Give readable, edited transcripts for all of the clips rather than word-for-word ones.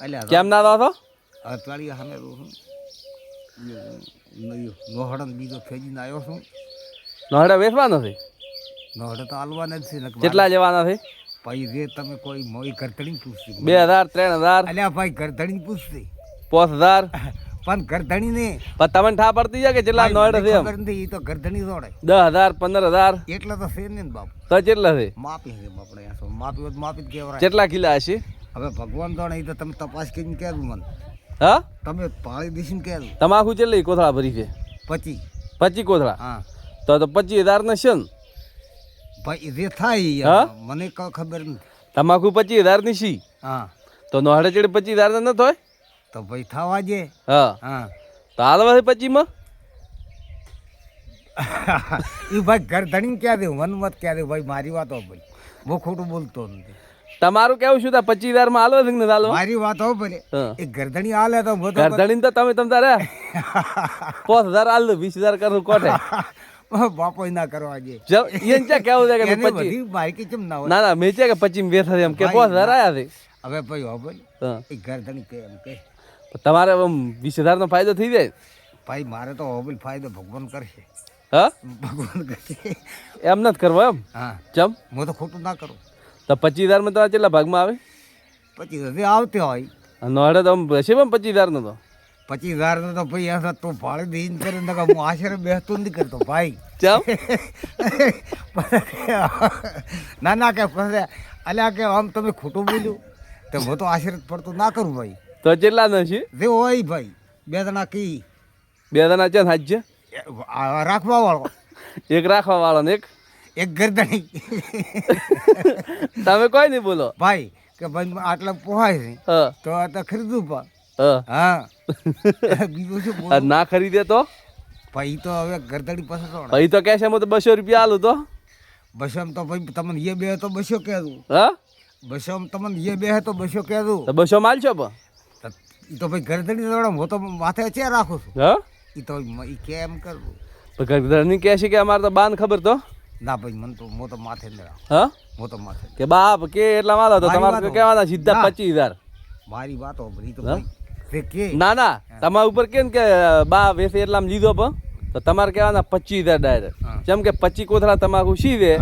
અલ્યા કેમ ના દો છો અતવાળી સામે રહું નોહડન બીજો ફેજીને આવ્યો છું. નોહડા વેચવાનો છે? નોહડે તો હાલવાના જ છે ને કેટલા લેવાના છે? ભાઈ જે તમે કોઈ મોઈ ઘરધણી પૂછતી 2000 3000 અલ્યા ભાઈ ઘરધણી પૂછતી 5000 પણ ઘરધણી ને પણ તમને ઠા પડતી છે કે કેટલા નોહડા છે? ખબર નથી, એ તો ઘરધણી જોડે 10000 15000 એટલે તો છે ને બાપ તો કેટલા છે? માપી છે બાપડે માપી હોય તો માપી જ કહેવાય. કેટલા કિલા હશે? હવે ભગવાન જાણે, એ તો તમે તપાસ કરીને કહેવું મને, હા તમે પાળી દીશીને કહેવું. તમાકુ કેટલી કોથળા ભરી છે? 25 કોથળા. હા તો 25000 ને છે ને ભાઈ જે થાય મને ખબર નથી. તમાકુ 25000 ની છી. હા તો નોહડે ચડે 25000 ન થાય તો ભાઈ થવા જે. હા હા તો હાલવા છે 25 માં. એ ભાઈ ઘરધણી ક્યાં દે મન મત ક્યાં દે ભાઈ, મારી વાત હો ભાઈ, બહુ ખોટું બોલતો નથી. તમારું કેવું શું 25000 માં હાલવા છે ને હાલવા? મારી વાત હો ભાઈ, એ ઘરધણી હાલે તો ઘરધણી તો તમે તારે 5000 હાલ દો, 20000 કરું કોઠે બાપો ના કરવા જે એને ક્યાં કેવું છે કે 25 બધી બાઈકી કેમ ના હોય. ના ના મેં કે 25 બે થશે એમ કે 5000 આયા છે. હવે ભાઈ હો ભાઈ, એ ઘરધણી કે એમ કે તમારે 20000 નો ફાયદો થઈ જાય. ભાઈ મારે તો હોબલ ફાયદો ભગવાન કરશે. હા ભગવાન કરશે એમ નથી કરવો એમ. હા ચમ હું તો ખોટું ના કરું. તો 25000 માં તમારે કેટલા ભાગમાં આવે? પછી હજી આવતી હોય નોડે તો હશે પણ 25000 નો તો 25000 નો તો ભાઈ એમ તું ભાડે દઈને કરે ને હું આશરે બેસતો નથી કરતો ભાઈ. ચમ ના ના કે પછી અલ્યા કે આમ તમે ખોટું બોલ્યું તો હું તો આશરે પડતું ના કરું ભાઈ. તો કેટલા નો છે? જે હોય ભાઈ, 2 જણા કી 2 જણા છે હાજ છે રાખવા વાળો, એક રાખવા વાળો ને એક ઘરધણી. તમે કોઈ નહીં બોલો ભાઈ કે ભાઈ આટલા પોહાય છે તો આ તો ખરીદવું પણ. હા બીજું શું બોલું? ના ખરીદે તો ભાઈ તો હવે ઘરધણી પસંદ ભાઈ તો કહેશે હું તો 200 રૂપિયા આલું તો બસો તો ભાઈ તમને એ બે તો 200 કહેવું. હા 200 તમને એ બે તો 200 કહેવું. તો 200 માલ છો પણ એ તો ભાઈ ઘરધણી જોડે હું તો માથે ચેર રાખું છું. હા એ તો એ કેમ કરવું? ઘરની કહે છે કે અમારે તો બાન ખબર તો ના ભાઈ મને તો હું તો માથે જ રાખું. હા હું તો માથે કે બાપ કે એટલા માલો તો તમારે કહેવાના સીધા 25000. મારી વાતો ભાઈ તો ભાઈ કે ના ના તમારા ઉપર કેમ કે બા વેસે એટલામાં લીધો પણ તો તમારે કહેવાના 25000 ડાયરેક્ટ. જેમ કે 25 કોથળા તમાકુ સીવે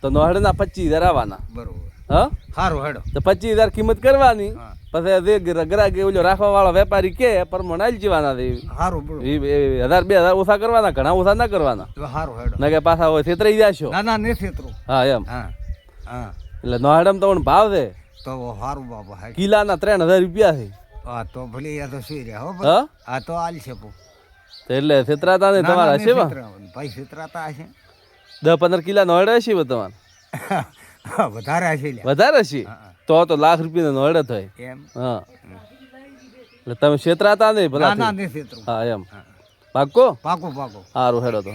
તો નોહડના 25000 આવવાના. બરોબર. હા સારું હેડો 25000 કિંમત કરવાની. પછી ગ્રાહક ઓલો રાખવા વાળો વેપારી કે પ્રમાણે આલી જવાના. સારું બરોબર. 1000 2000 ઓછા કરવાના, ઘણા ઓછા ના કરવાના. સારું હેડો ના કે પાછા હોય છેતરાઈ જાશો. ના ના ને છેતરો. હા એમ. હા હા એટલે નોહડમ તો ભાવ છે તો સારું બાબા. કિલાના 3000 રૂપિયા છે. હા તો ભલે યા તો શું રહ્યા હો હા હા તો આલ છે એટલે છેતરાતા નહીં તમારા હશે ભાઈ છેતરાતા હશે. 10-15 કિલા નોહડે હશે તમારે? વધારે હશે. વધારે હશે તો લાખ રૂપિયા નોહડે થાય એમ. હા એટલે તમે છેતરાતા નહીં ભલા. ના ના ને છેતરો. હા એમ પાકો પાકો પાકો. સારું હેડો તો.